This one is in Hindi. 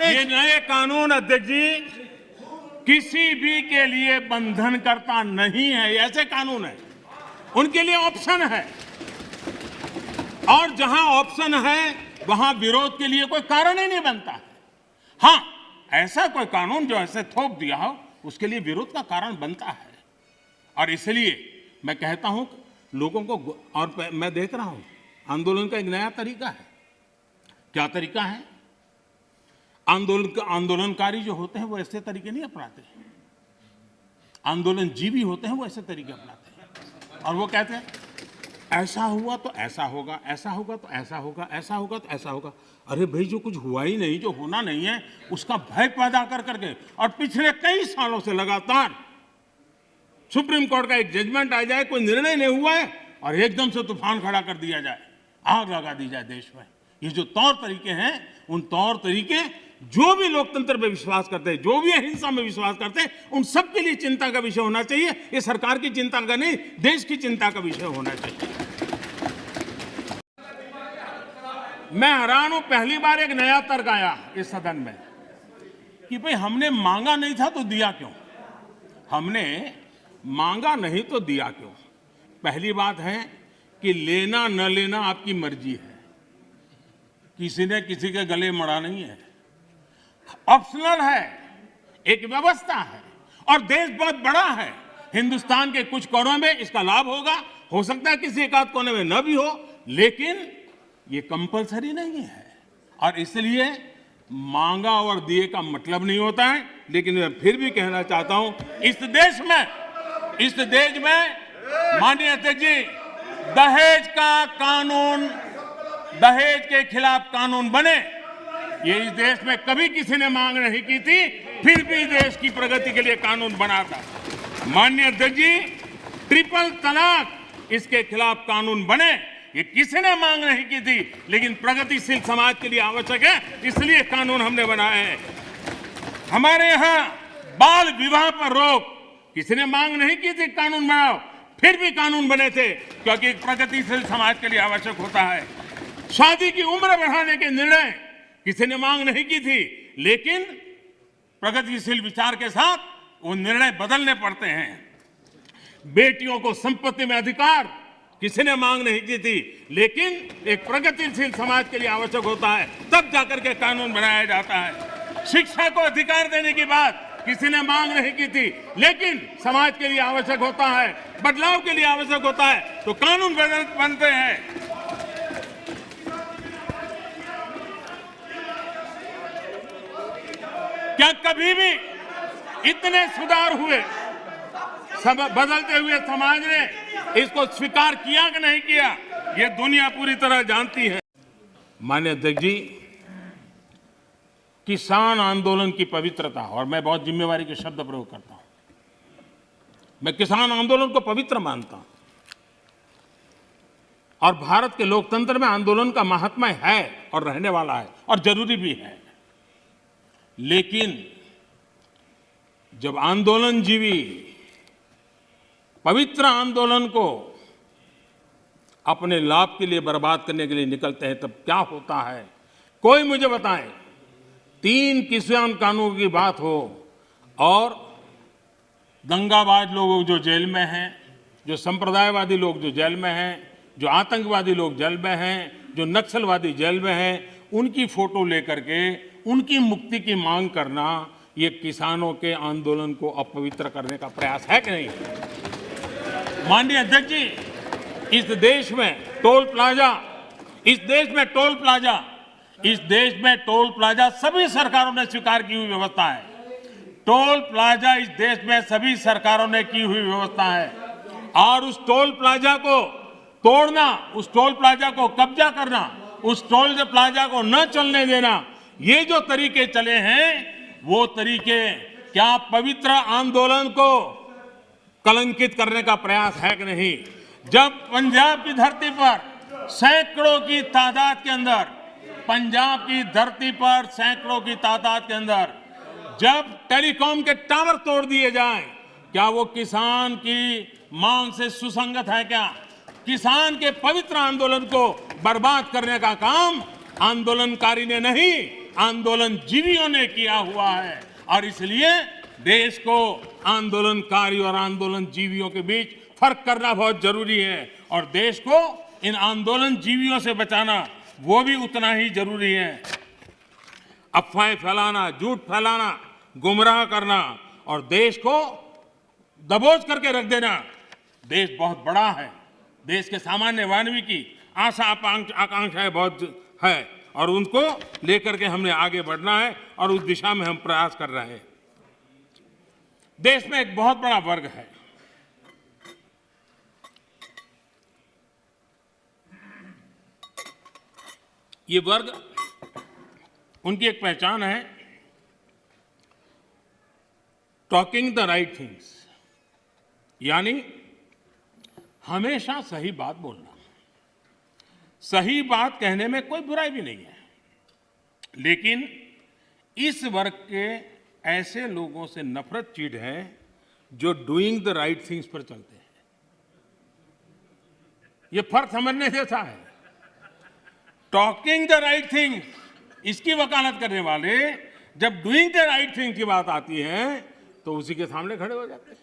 ये नए कानून अध्यक्ष जी किसी भी के लिए बंधन करता नहीं है। ऐसे कानून है, उनके लिए ऑप्शन है, और जहां ऑप्शन है वहां विरोध के लिए कोई कारण ही नहीं बनता है। हाँ, ऐसा कोई कानून जो ऐसे थोप दिया हो उसके लिए विरोध का कारण बनता है। और इसलिए मैं कहता हूं लोगों को, और मैं देख रहा हूं आंदोलन का एक नया तरीका है। क्या तरीका है? आंदोलनकारी जो होते हैं वो ऐसे तरीके नहीं अपनाते। आंदोलन जीवी होते हैं वो ऐसे तरीके अपनाते हैं, और वो कहते हैं ऐसा हुआ तो ऐसा होगा, ऐसा होगा तो ऐसा होगा, ऐसा होगा तो ऐसा होगा। अरे भाई, जो कुछ हुआ ही नहीं, जो होना नहीं है, उसका भय पैदा कर करके, और पिछले कई सालों से लगातार सुप्रीम कोर्ट का एक जजमेंट आ जाए, कोई निर्णय नहीं हुआ है, और एकदम से तूफान खड़ा कर दिया जाए, आग लगा दी जाए देश में। ये जो तौर तरीके हैं, उन तौर तरीके जो भी लोकतंत्र में विश्वास करते हैं, जो भी अहिंसा में विश्वास करते हैं, उन सबके लिए चिंता का विषय होना चाहिए। ये सरकार की चिंता का नहीं, देश की चिंता का विषय होना चाहिए। मैं हैरान हूं, पहली बार एक नया तर्क आया इस सदन में कि भाई हमने मांगा नहीं था तो दिया क्यों? हमने मांगा नहीं तो दिया क्यों? पहली बात है कि लेना न लेना आपकी मर्जी है, किसी ने किसी के गले मड़ा नहीं है, ऑप्शनल है, एक व्यवस्था है, और देश बहुत बड़ा है। हिंदुस्तान के कुछ कोनों में इसका लाभ होगा, हो सकता है किसी एक आध कोने में न भी हो, लेकिन ये कंपलसरी नहीं है। और इसलिए मांगा और दिए का मतलब नहीं होता है। लेकिन मैं फिर भी कहना चाहता हूं, इस देश में माननीय अध्यक्ष जी, दहेज का कानून, दहेज के खिलाफ कानून बने, ये इस देश में कभी किसी ने मांग नहीं की थी, फिर भी देश की प्रगति के लिए कानून बना था। माननीय अध्यक्ष जी, ट्रिपल तलाक, इसके खिलाफ कानून बने, ये किसी ने मांग नहीं की थी, लेकिन प्रगतिशील समाज के लिए आवश्यक है, इसलिए कानून हमने बनाए हैं। हमारे यहां बाल विवाह पर रोक, किसी ने मांग नहीं की थी कानून बनाओ, फिर भी कानून बने थे, क्योंकि एक प्रगतिशील समाज के लिए आवश्यक होता है। शादी की उम्र बढ़ाने के निर्णय किसी ने मांग नहीं की थी, लेकिन प्रगतिशील विचार के साथ वो निर्णय बदलने पड़ते हैं। बेटियों को संपत्ति में अधिकार किसी ने मांग नहीं की थी, लेकिन एक प्रगतिशील समाज के लिए आवश्यक होता है, तब जाकर के कानून बनाया जाता है। शिक्षा को अधिकार देने की बात किसी ने मांग नहीं की थी, लेकिन समाज के लिए आवश्यक होता है, बदलाव के लिए आवश्यक होता है, तो कानून बनते हैं। क्या कभी भी इतने सुधार हुए, बदलते हुए समाज ने इसको स्वीकार किया कि नहीं किया, ये दुनिया पूरी तरह जानती है। माननीय अध्यक्ष जी, किसान आंदोलन की पवित्रता, और मैं बहुत जिम्मेवारी के शब्द प्रयोग करता हूं, मैं किसान आंदोलन को पवित्र मानता हूं, और भारत के लोकतंत्र में आंदोलन का महात्म्य है और रहने वाला है, और जरूरी भी है। लेकिन जब आंदोलन जीवी पवित्र आंदोलन को अपने लाभ के लिए बर्बाद करने के लिए निकलते हैं, तब क्या होता है? कोई मुझे बताए, 3 किसान कानून की बात हो और दंगाबाज लोग जो जेल में हैं, जो संप्रदायवादी लोग जो जेल में हैं, जो आतंकवादी लोग जेल में हैं, जो नक्सलवादी जेल में हैं, उनकी फोटो लेकर के उनकी मुक्ति की मांग करना, ये किसानों के आंदोलन को अपवित्र करने का प्रयास है कि नहीं? माननीय अध्यक्ष जी, इस देश में टोल प्लाजा सभी सरकारों ने स्वीकार की हुई व्यवस्था है। टोल प्लाजा इस देश में सभी सरकारों ने की हुई व्यवस्था है, और उस टोल प्लाजा को तोड़ना, उस टोल प्लाजा को कब्जा करना, उस टोल प्लाजा को न चलने देना, ये जो तरीके चले हैं, वो तरीके क्या पवित्र आंदोलन को कलंकित करने का प्रयास है कि नहीं? जब पंजाब की धरती पर सैकड़ों की तादाद के अंदर, पंजाब की धरती पर सैकड़ों की तादाद के अंदर जब टेलीकॉम के टावर तोड़ दिए जाएं, क्या वो किसान की मांग से सुसंगत है? क्या किसान के पवित्र आंदोलन को बर्बाद करने का काम आंदोलनकारी ने नहीं, आंदोलन जीवियों ने किया हुआ है और इसलिए देश को आंदोलनकारी और आंदोलन जीवियों के बीच फर्क करना बहुत जरूरी है और देश को इन आंदोलन जीवियों से बचाना वो भी उतना ही जरूरी है। अफवाहें फैलाना, झूठ फैलाना, गुमराह करना और देश को दबोच करके रख देना। देश बहुत बड़ा है, देश के सामान्य मानवी की आशा आकांक्षाएं बहुत है और उनको लेकर के हमने आगे बढ़ना है और उस दिशा में हम प्रयास कर रहे हैं। देश में एक बहुत बड़ा वर्ग है, ये वर्ग, उनकी एक पहचान है टॉकिंग द राइट थिंग्स, यानी हमेशा सही बात बोलना। सही बात कहने में कोई बुराई भी नहीं है, लेकिन इस वर्ग के ऐसे लोगों से नफरत चीड़ है जो डूइंग द राइट थिंग्स पर चलते हैं। ये फर्क समझने जैसा है। टॉकिंग द राइट थिंग, इसकी वकालत करने वाले जब डूइंग द राइट थिंग की बात आती है तो उसी के सामने खड़े हो जाते हैं।